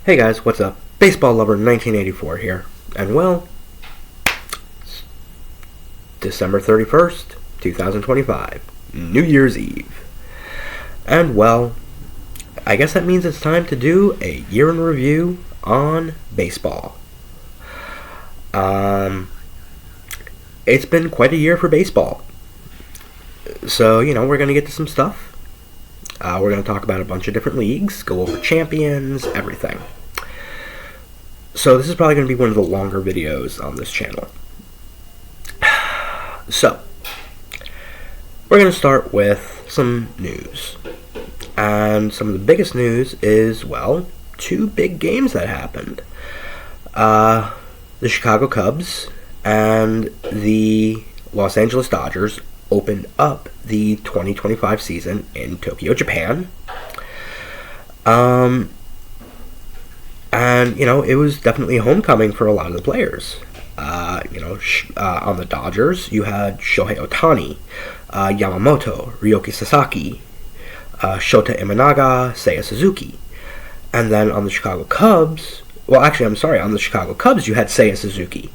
Hey guys, what's up? Baseball Lover 1984 here. And well, December 31st, 2025, New Year's Eve. And well, I guess that means it's time to do a year in review on baseball. It's been quite a year for baseball. So, we're going to get to some stuff. We're going to talk about a bunch of different leagues, go over champions, everything. So this is probably going to be one of the longer videos on this channel. So, we're going to start with some news. And some of the biggest news is, well, two big games that happened. The Chicago Cubs and the Los Angeles Dodgers opened up the 2025 season in Tokyo, Japan. And, it was definitely a homecoming for a lot of the players. On the Dodgers, you had Shohei Ohtani, Yamamoto, Ryoki Sasaki, Shota Imanaga, Seiya Suzuki. And then on the Chicago Cubs, on the Chicago Cubs, you had Seiya Suzuki.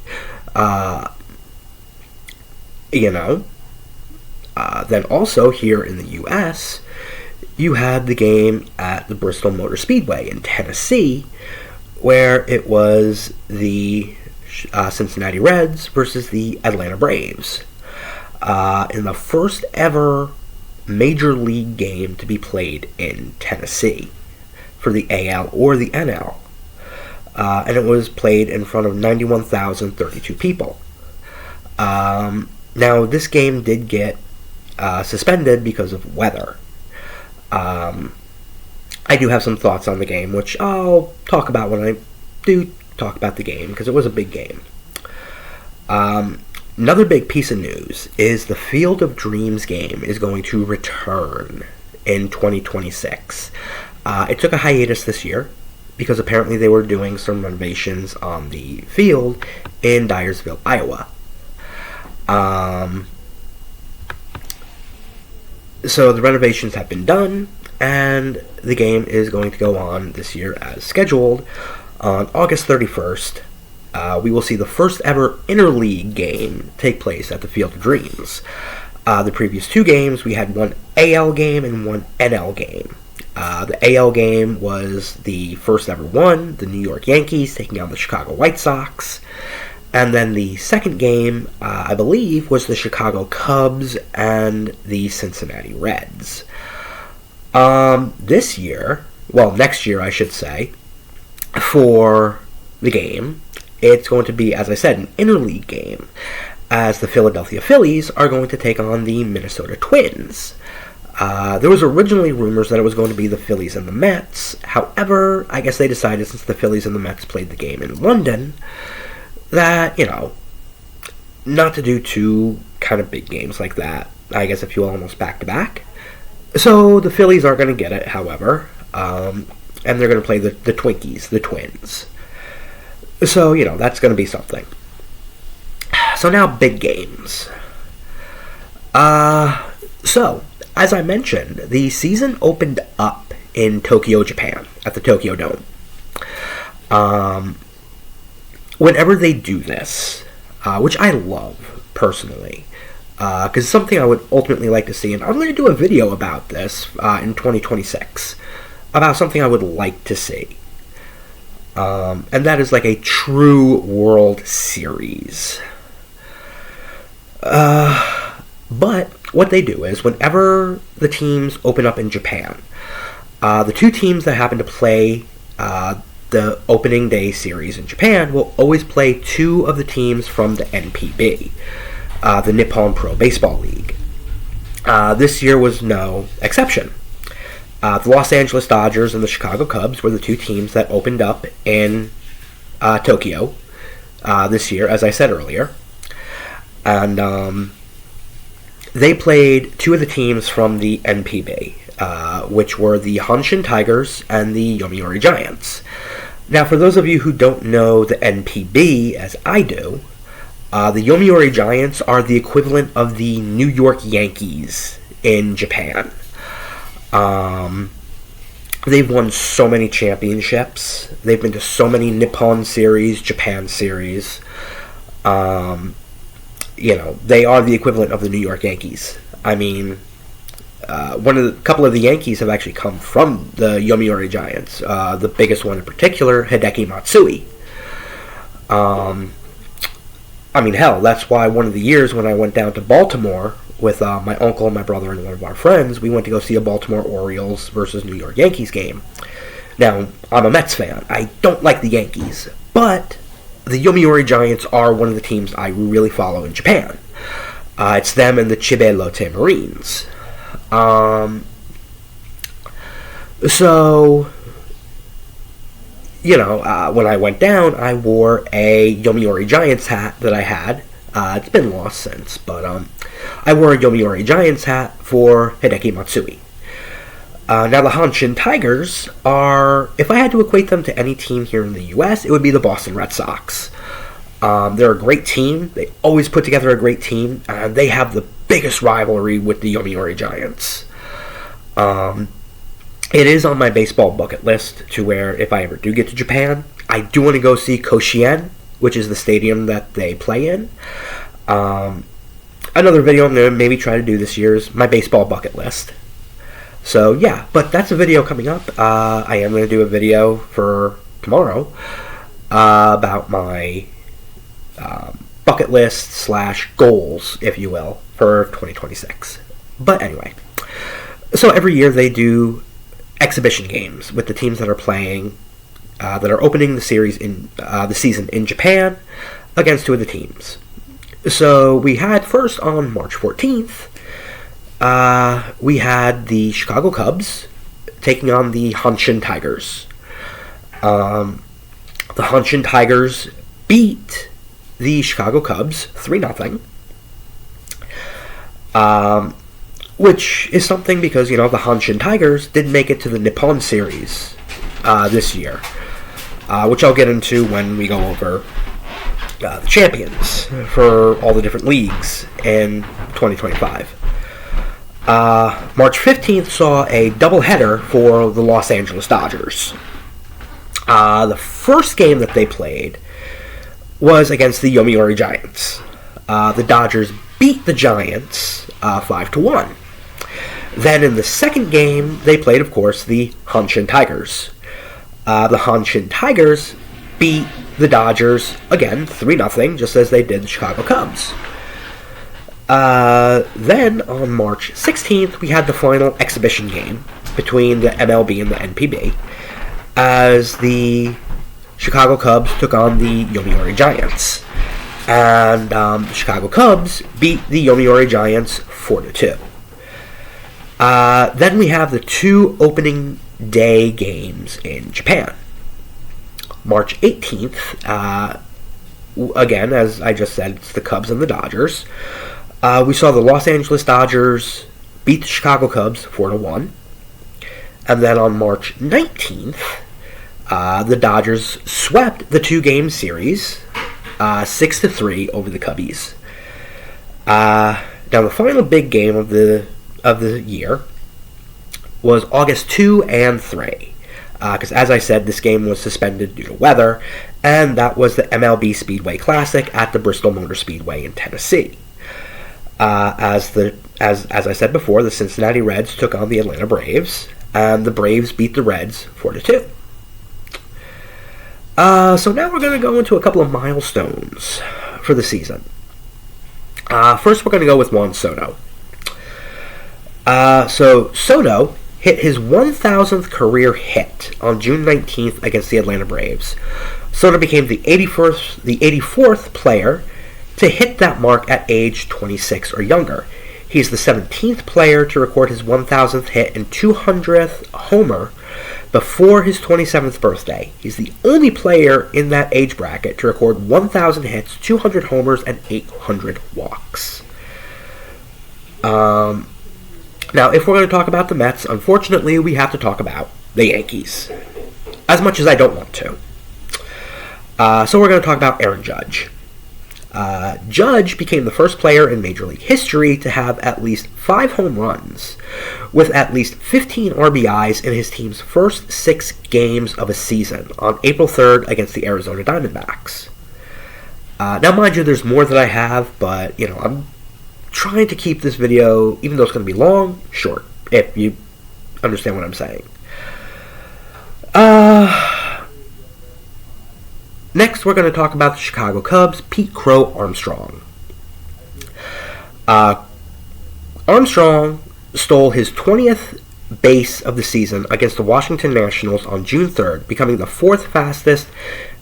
Then also here in the U.S., you had the game at the Bristol Motor Speedway in Tennessee, where it was the Cincinnati Reds versus the Atlanta Braves in the first ever major league game to be played in Tennessee for the AL or the NL. And it was played in front of 91,032 people. Now, this game did get suspended because of weather. I do have some thoughts on the game, which I'll talk about when I do talk about the game, because it was a big game. Another big piece of news is the Field of Dreams game is going to return in 2026. It took a hiatus this year, because apparently they were doing some renovations on the field in Dyersville, Iowa. So the renovations have been done, and the game is going to go on this year as scheduled. On August 31st, we will see the first ever interleague game take place at the Field of Dreams. The previous two games, we had one AL game and one NL game. The AL game was the first ever one, the New York Yankees taking on the Chicago White Sox. And then the second game, I believe, was the Chicago Cubs and the Cincinnati Reds. Next year, I should say, for the game, it's going to be, as I said, an interleague game, as the Philadelphia Phillies are going to take on the Minnesota Twins. There was originally rumors that it was going to be the Phillies and the Mets. However, I guess they decided, since the Phillies and the Mets played the game in London, that, not to do two kind of big games like that. I guess if you almost back-to-back. So the Phillies aren't going to get it, however, and they're going to play the Twinkies, the Twins. So, that's going to be something. So now, big games. So, as I mentioned, the season opened up in Tokyo, Japan, at the Tokyo Dome. Whenever they do this, which I love, personally, because it's something I would ultimately like to see, and I'm going to do a video about this in 2026, about something I would like to see. And that is like a true World Series. But what they do is, whenever the teams open up in Japan, the two teams that happen to play the opening day series in Japan will always play two of the teams from the NPB, the Nippon Pro Baseball League. This year was no exception. The Los Angeles Dodgers and the Chicago Cubs were the two teams that opened up in Tokyo this year, as I said earlier. And they played two of the teams from the NPB, which were the Hanshin Tigers and the Yomiuri Giants. Now, for those of you who don't know the NPB, as I do, the Yomiuri Giants are the equivalent of the New York Yankees in Japan. They've won so many championships. They've been to so many Nippon series, Japan series. They are the equivalent of the New York Yankees. I mean, couple of the Yankees have actually come from the Yomiuri Giants. The biggest one in particular, Hideki Matsui. Hell, that's why one of the years when I went down to Baltimore with my uncle, my brother, and one of our friends, we went to go see a Baltimore Orioles versus New York Yankees game. Now, I'm a Mets fan. I don't like the Yankees, but the Yomiuri Giants are one of the teams I really follow in Japan. It's them and the Chibe Lotte Marines. When I went down, I wore a Yomiuri Giants hat that I had. It's been lost since, but I wore a Yomiuri Giants hat for Hideki Matsui. Now, the Hanshin Tigers are, if I had to equate them to any team here in the U.S., it would be the Boston Red Sox. They're a great team. They always put together a great team, and they have the biggest rivalry with the Yomiuri Giants. It is on my baseball bucket list to where if I ever do get to Japan, I do want to go see Koshien, which is the stadium that they play in. Another video I'm going to maybe try to do this year is my baseball bucket list. So yeah, but that's a video coming up. I am going to do a video for tomorrow about my bucket list / goals, if you will, for 2026. But anyway, so every year they do exhibition games with the teams that are playing, that are opening the series in the season in Japan against two of the teams. So we had first on March 14th, we had the Chicago Cubs taking on the Hanshin Tigers. The Hanshin Tigers beat the Chicago Cubs 3-0. Which is something because, the Hanshin Tigers did make it to the Nippon series this year, which I'll get into when we go over the champions for all the different leagues in 2025. March 15th saw a doubleheader for the Los Angeles Dodgers. The first game that they played was against the Yomiuri Giants. The Dodgers beat the Giants 5-1. Then in the second game, they played, of course, the Hanshin Tigers. The Hanshin Tigers beat the Dodgers, again, 3-0, just as they did the Chicago Cubs. Then, on March 16th, we had the final exhibition game between the MLB and the NPB, as the Chicago Cubs took on the Yomiuri Giants. And the Chicago Cubs beat the Yomiuri Giants 4-2. Then we have the two opening day games in Japan. March 18th, again, as I just said, it's the Cubs and the Dodgers. We saw the Los Angeles Dodgers beat the Chicago Cubs 4-1. And then on March 19th, the Dodgers swept the two-game series 6-3 over the Cubbies. Now, the final big game of the year was August 2 and 3. Because, as I said, this game was suspended due to weather, and that was the MLB Speedway Classic at the Bristol Motor Speedway in Tennessee. As I said before, the Cincinnati Reds took on the Atlanta Braves, and the Braves beat the Reds 4-2. So now we're going to go into a couple of milestones for the season. First, we're going to go with Juan Soto. So Soto hit his 1,000th career hit on June 19th against the Atlanta Braves. Soto became the 84th player to hit that mark at age 26 or younger. He's the 17th player to record his 1,000th hit and 200th homer before his 27th birthday. He's the only player in that age bracket to record 1,000 hits, 200 homers, and 800 walks. Now, if we're going to talk about the Mets, unfortunately, we have to talk about the Yankees. As much as I don't want to. So we're going to talk about Aaron Judge. Judge became the first player in Major League history to have at least 5 home runs, with at least 15 RBIs in his team's first 6 games of a season on April 3rd against the Arizona Diamondbacks. Now, mind you, there's more that I have, but, I'm trying to keep this video, even though it's going to be long, short, if you understand what I'm saying. Next, we're going to talk about the Chicago Cubs' Pete Crow Armstrong. Armstrong stole his 20th base of the season against the Washington Nationals on June 3rd, becoming the 4th fastest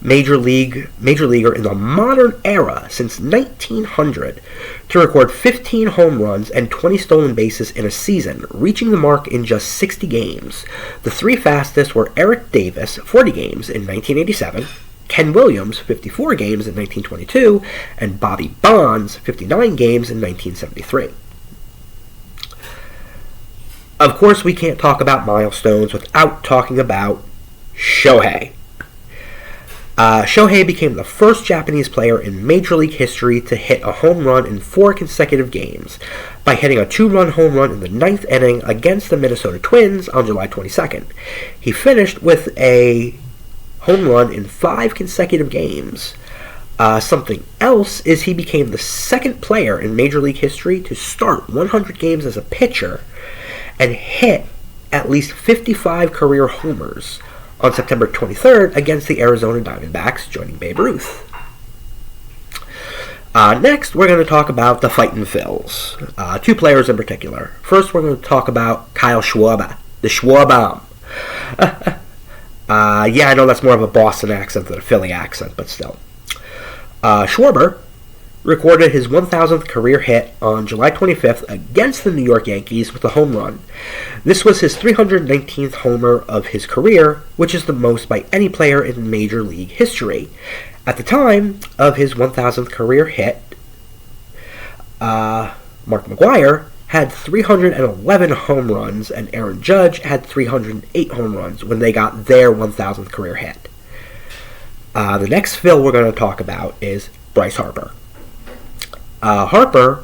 major leaguer in the modern era since 1900 to record 15 home runs and 20 stolen bases in a season, reaching the mark in just 60 games. The 3 fastest were Eric Davis, 40 games in 1987, Ken Williams, 54 games in 1922, and Bobby Bonds, 59 games in 1973. Of course, we can't talk about milestones without talking about Shohei. Shohei became the first Japanese player in Major League history to hit a home run in 4 consecutive games by hitting a 2-run home run in the 9th inning against the Minnesota Twins on July 22nd. He finished with a home run in 5 consecutive games. Something else is he became the second player in Major League history to start 100 games as a pitcher and hit at least 55 career homers on September 23rd against the Arizona Diamondbacks, joining Babe Ruth. Next, we're going to talk about the Fightin' Phils. 2 players in particular. First, we're going to talk about Kyle Schwarber, the Schwarbomb. Yeah, I know that's more of a Boston accent than a Philly accent, but still. Schwarber recorded his 1,000th career hit on July 25th against the New York Yankees with a home run. This was his 319th homer of his career, which is the most by any player in Major League history. At the time of his 1,000th career hit, Mark McGwire had 311 home runs, and Aaron Judge had 308 home runs when they got their 1,000th career hit. The next Phil we're going to talk about is Bryce Harper. Harper,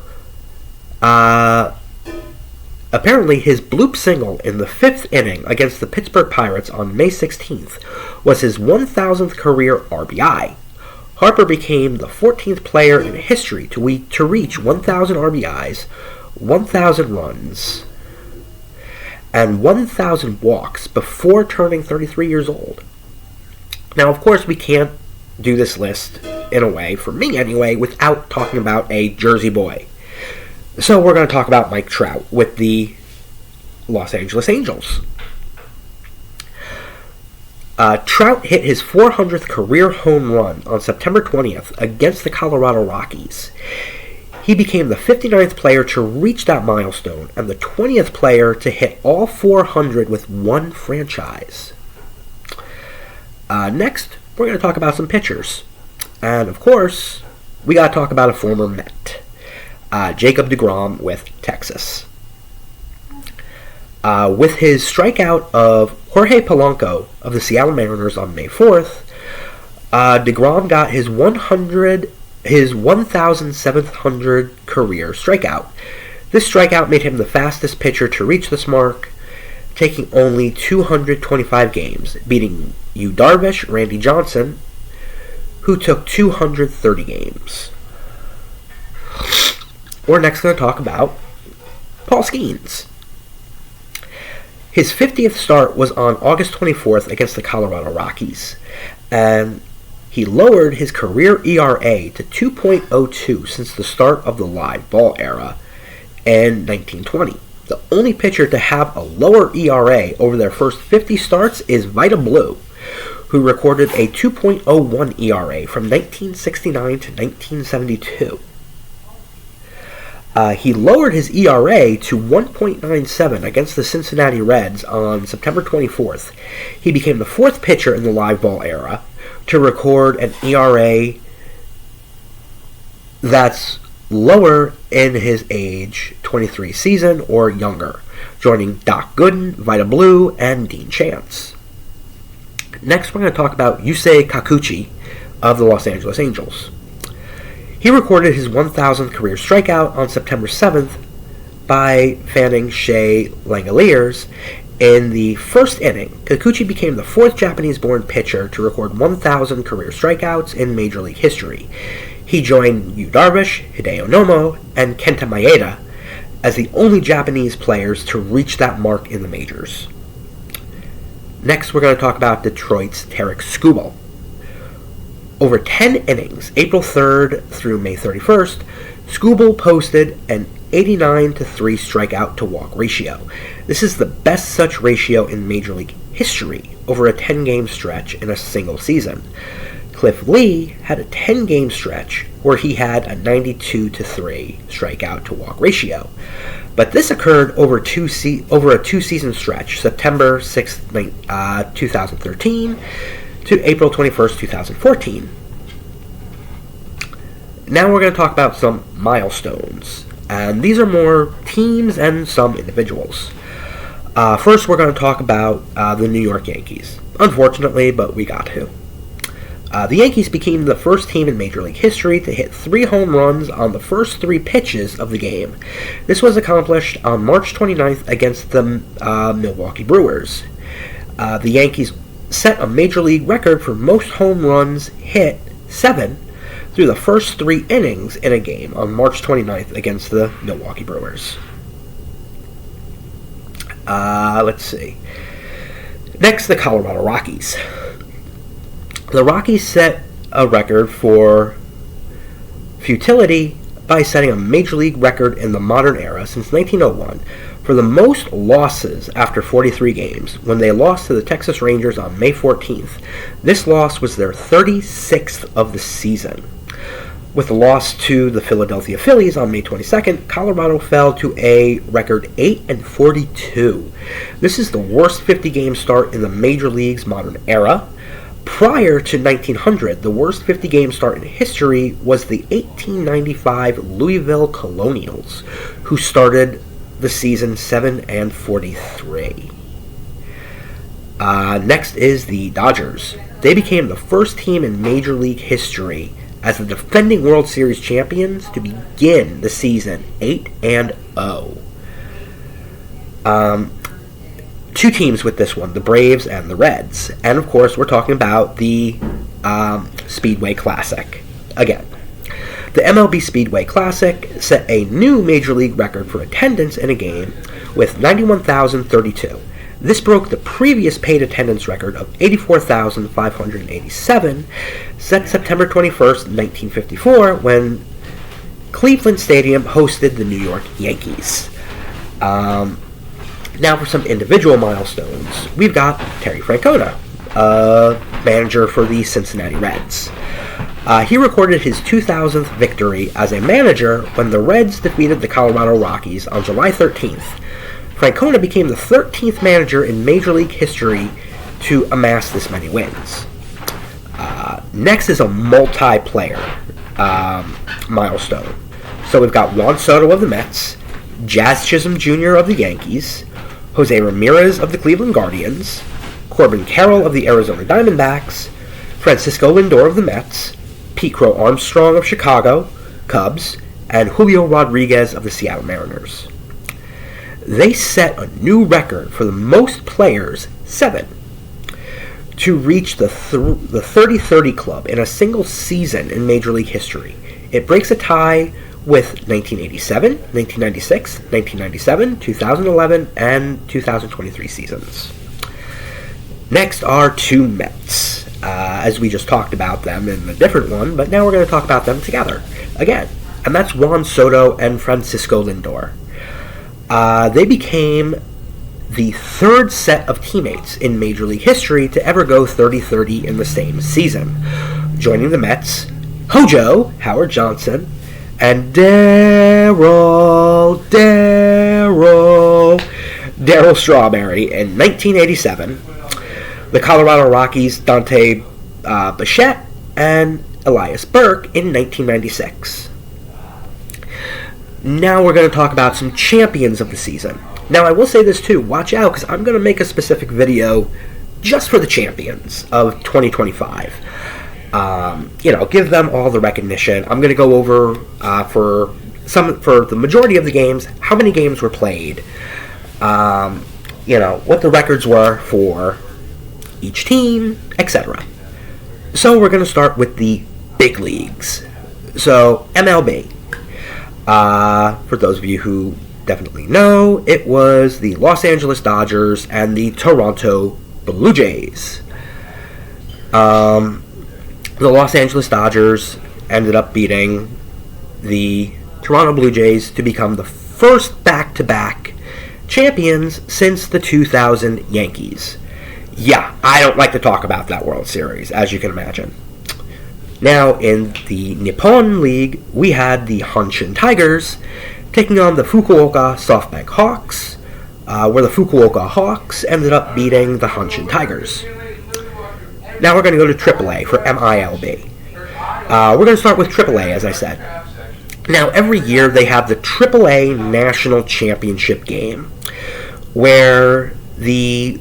apparently his bloop single in the 5th inning against the Pittsburgh Pirates on May 16th was his 1,000th career RBI. Harper became the 14th player in history to reach 1,000 RBIs, 1,000 runs, and 1,000 walks before turning 33 years old. Now, of course, we can't do this list, in a way, for me anyway, without talking about a Jersey boy. So we're going to talk about Mike Trout with the Los Angeles Angels. Trout hit his 400th career home run on September 20th against the Colorado Rockies. He became the 59th player to reach that milestone and the 20th player to hit all 400 with one franchise. Next, we're going to talk about some pitchers. And, of course, we got to talk about a former Met, Jacob deGrom with Texas. With his strikeout of Jorge Polanco of the Seattle Mariners on May 4th, deGrom got his 1,700 career strikeout. This strikeout made him the fastest pitcher to reach this mark, taking only 225 games, beating Yu Darvish, Randy Johnson, who took 230 games. We're next going to talk about Paul Skeens. His 50th start was on August 24th against the Colorado Rockies, and he lowered his career ERA to 2.02 since the start of the live ball era in 1920. The only pitcher to have a lower ERA over their first 50 starts is Vida Blue, who recorded a 2.01 ERA from 1969 to 1972. He lowered his ERA to 1.97 against the Cincinnati Reds on September 24th. He became the 4th pitcher in the live ball era to record an ERA that's lower in his age 23 season or younger, joining Doc Gooden, Vida Blue, and Dean Chance. Next, we're going to talk about Yusei Kikuchi of the Los Angeles Angels. He recorded his 1,000th career strikeout on September 7th by fanning Shea Langoliers. In the first inning, Kikuchi became the fourth Japanese-born pitcher to record 1,000 career strikeouts in Major League history. He joined Yu Darvish, Hideo Nomo, and Kenta Maeda as the only Japanese players to reach that mark in the majors. Next, we're going to talk about Detroit's Tarik Skubal. Over 10 innings, April 3rd through May 31st, Skubal posted an 89-3 strikeout-to-walk ratio. This is the best such ratio in Major League history over a 10-game stretch in a single season. Cliff Lee had a 10-game stretch where he had a 92-3 strikeout-to-walk ratio. But this occurred over a two-season stretch, September 6, 2013 to April 21st, 2014. Now we're going to talk about some milestones. And these are more teams and some individuals. First, we're going to talk about the New York Yankees. Unfortunately, but we got to. The Yankees became the first team in Major League history to hit 3 home runs on the first 3 pitches of the game. This was accomplished on March 29th against the Milwaukee Brewers. The Yankees set a Major League record for most home runs hit, 7, through the first 3 innings in a game on March 29th against the Milwaukee Brewers. Let's see. Next, the Colorado Rockies. The Rockies set a record for futility by setting a Major League record in the modern era since 1901 for the most losses after 43 games when they lost to the Texas Rangers on May 14th. This loss was their 36th of the season. With the loss to the Philadelphia Phillies on May 22nd, Colorado fell to a record 8-42. This is the worst 50-game start in the Major League's modern era. Prior to 1900, the worst 50-game start in history was the 1895 Louisville Colonials, who started the season 7-43. Next is the Dodgers. They became the first team in Major League history as the defending World Series champions to begin the season 8-0. 2 teams with this one, the Braves and the Reds. And of course, we're talking about the Speedway Classic. Again, the MLB Speedway Classic set a new Major League record for attendance in a game with 91,032. This broke the previous paid attendance record of 84,587, set September 21st, 1954, when Cleveland Stadium hosted the New York Yankees. Now for some individual milestones. We've got Terry Francona, manager for the Cincinnati Reds. He recorded his 2,000th victory as a manager when the Reds defeated the Colorado Rockies on July 13th. Francona became the 13th manager in Major League history to amass this many wins. Next is a multiplayer milestone. So we've got Juan Soto of the Mets, Jazz Chisholm Jr. of the Yankees, Jose Ramirez of the Cleveland Guardians, Corbin Carroll of the Arizona Diamondbacks, Francisco Lindor of the Mets, Pete Crow Armstrong of Chicago Cubs, and Julio Rodriguez of the Seattle Mariners. They set a new record for the most players, 7, to reach the 30-30 club in a single season in Major League history. It breaks a tie with 1987, 1996, 1997, 2011, and 2023 seasons. Next are 2 Mets. As we just talked about them in a different one, but now we're going to talk about them together again. And that's Juan Soto and Francisco Lindor. They became the 3rd set of teammates in Major League history to ever go 30-30 in the same season. Joining the Mets, Hojo, Howard Johnson, and Darryl Strawberry in 1987. The Colorado Rockies, Dante Bichette, and Elias Burke in 1996. Now we're going to talk about some champions of the season. Now I will say this too, watch out, because I'm going to make a specific video just for the champions of 2025. Give them all the recognition. I'm going to go over for the majority of the games, how many games were played, what the records were for each team, etc. So we're going to start with the big leagues. So MLB. For those of you who definitely know, it was the Los Angeles Dodgers and the Toronto Blue Jays. The Los Angeles Dodgers ended up beating the Toronto Blue Jays to become the first back-to-back champions since the 2000 Yankees. Yeah, I don't like to talk about that World Series, as you can imagine. Now, in the Nippon League, we had the Hanshin Tigers taking on the Fukuoka SoftBank Hawks, where the Fukuoka Hawks ended up beating the Hanshin Tigers. Now we're going to go to AAA for MILB. We're going to start with AAA, as I said. Now, every year they have the AAA National Championship game, where the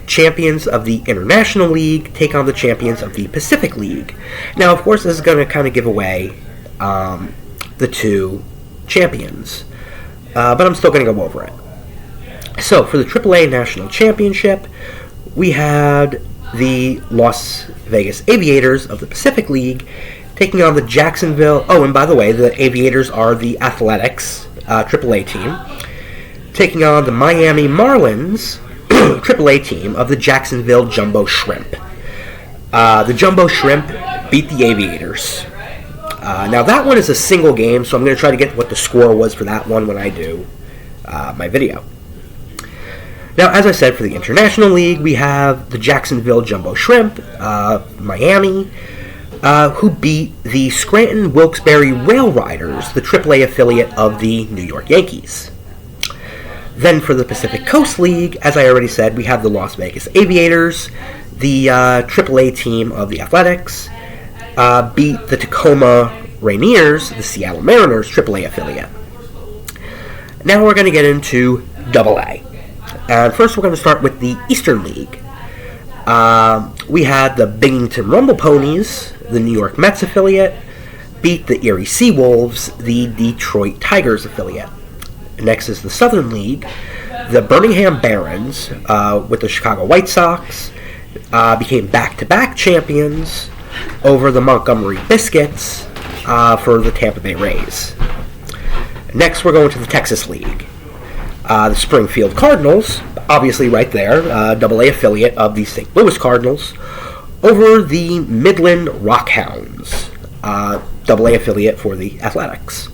champions of the International League take on the champions of the Pacific League. Now, of course, this is going to kind of give away the two champions, but I'm still going to go over it. So, for the AAA National Championship, we had the Las Vegas Aviators of the Pacific League taking on the Jacksonville... Oh, and by the way, the Aviators are the Athletics AAA team, taking on the Miami Marlins AAA team of the Jacksonville Jumbo Shrimp. The Jumbo Shrimp beat the Aviators. Now, that one is a single game, so I'm going to try to get what the score was for that one when I do my video. Now, as I said, for the International League, we have the Jacksonville Jumbo Shrimp, Miami, who beat the Scranton Wilkes-Barre Rail Riders, the AAA affiliate of the New York Yankees. Then for the Pacific Coast League, as I already said, we have the Las Vegas Aviators, the AAA team of the Athletics, beat the Tacoma Rainiers, the Seattle Mariners AAA affiliate. Now we're going to get into AA. And first we're going to start with the Eastern League. We had the Binghamton Rumble Ponies, the New York Mets affiliate, beat the Erie Seawolves, the Detroit Tigers affiliate. Next is the Southern League. The Birmingham Barons, with the Chicago White Sox, became back-to-back champions over the Montgomery Biscuits for the Tampa Bay Rays. Next, we're going to the Texas League. The Springfield Cardinals, obviously right there, AA affiliate of the St. Louis Cardinals, over the Midland Rockhounds, AA affiliate for the Athletics.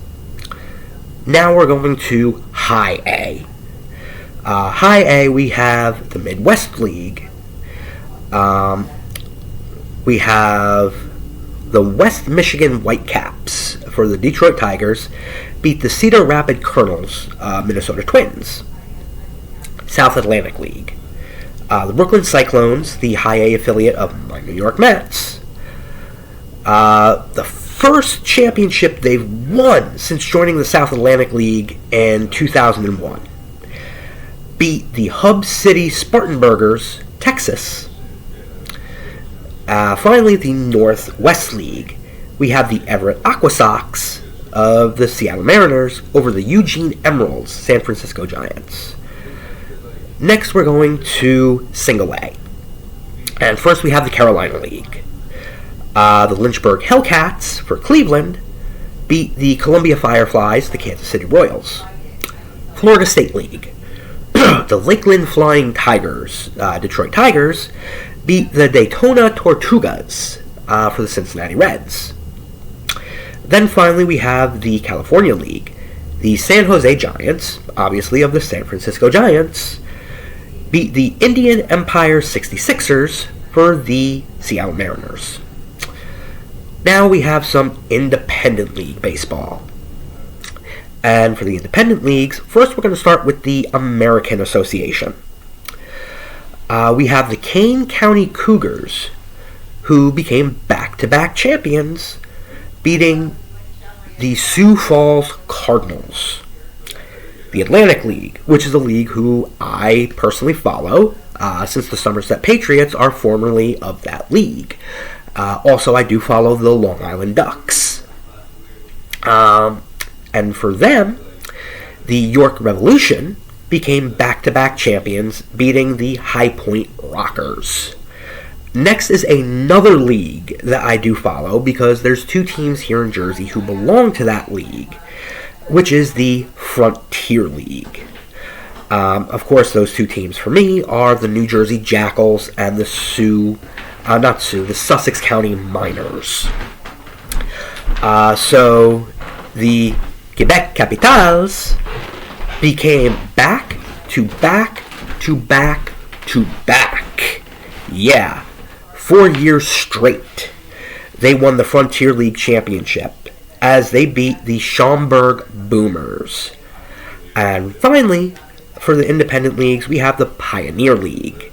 Now we're going to High A. High A, we have the Midwest League. We have the West Michigan Whitecaps for the Detroit Tigers beat the Cedar Rapids Colonels, Minnesota Twins. South Atlantic League. The Brooklyn Cyclones, the High A affiliate of my New York Mets. The first championship they've won since joining the South Atlantic League in 2001. Beat the Hub City Spartanburgers, Texas. Finally, the Northwest League. We have the Everett Aqua Sox of the Seattle Mariners over the Eugene Emeralds, San Francisco Giants. Next, we're going to Single A. And first, we have the Carolina League. The Lynchburg Hellcats for Cleveland beat the Columbia Fireflies, the Kansas City Royals. Florida State League. The Lakeland Flying Tigers, Detroit Tigers, beat the Daytona Tortugas for the Cincinnati Reds. Then finally we have the California League. The San Jose Giants, obviously of the San Francisco Giants, beat the Indian Empire 66ers for the Seattle Mariners. Now we have some independent league baseball. And for the independent leagues, first we're going to start with the American Association. We have the Kane County Cougars, who became back-to-back champions, beating the Sioux Falls Cardinals. The Atlantic League, which is a league who I personally follow, since the Somerset Patriots are formerly of that league. Also, I do follow the Long Island Ducks. And for them, the York Revolution became back-to-back champions, beating the High Point Rockers. Next is another league that I do follow because there's two teams here in Jersey who belong to that league, which is the Frontier League. Of course, those two teams for me are the New Jersey Jackals and the the Sussex County Miners. So the Quebec Capitals became back to back to back to back. Yeah, 4 years straight. They won the Frontier League Championship as they beat the Schaumburg Boomers. And finally, for the independent leagues, we have the Pioneer League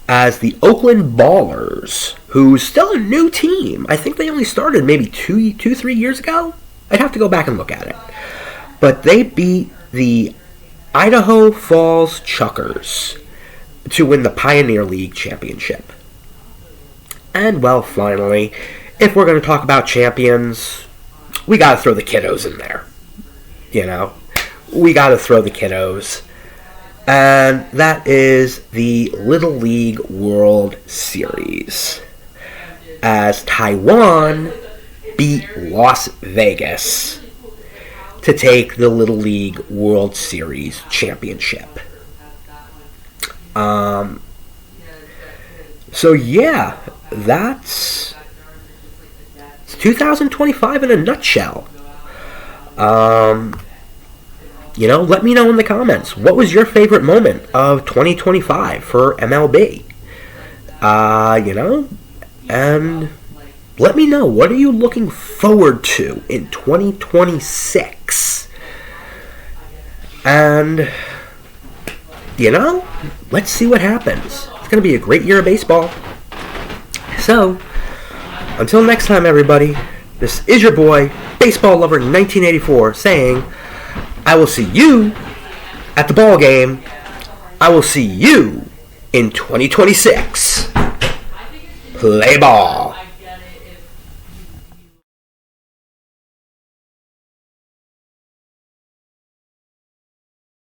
as the Oakland Ballers, who's still a new team. I think they only started maybe 3 years ago. I'd have to go back and look at it. But they beat the Idaho Falls Chuckers to win the Pioneer League Championship. And, well, finally, if we're going to talk about champions, we got to throw the kiddos in there. You know, we got to throw the kiddos. And that is the Little League World Series, as Taiwan beat Las Vegas to take the Little League World Series championship. So yeah, that's 2025 in a nutshell. Let me know in the comments, what was your favorite moment of 2025 for MLB? And let me know, what are you looking forward to in 2026? And, let's see what happens. It's going to be a great year of baseball. So, until next time, everybody, this is your boy, Baseball Lover 1984, saying, I will see you at the ball game. I will see you in 2026. Play ball.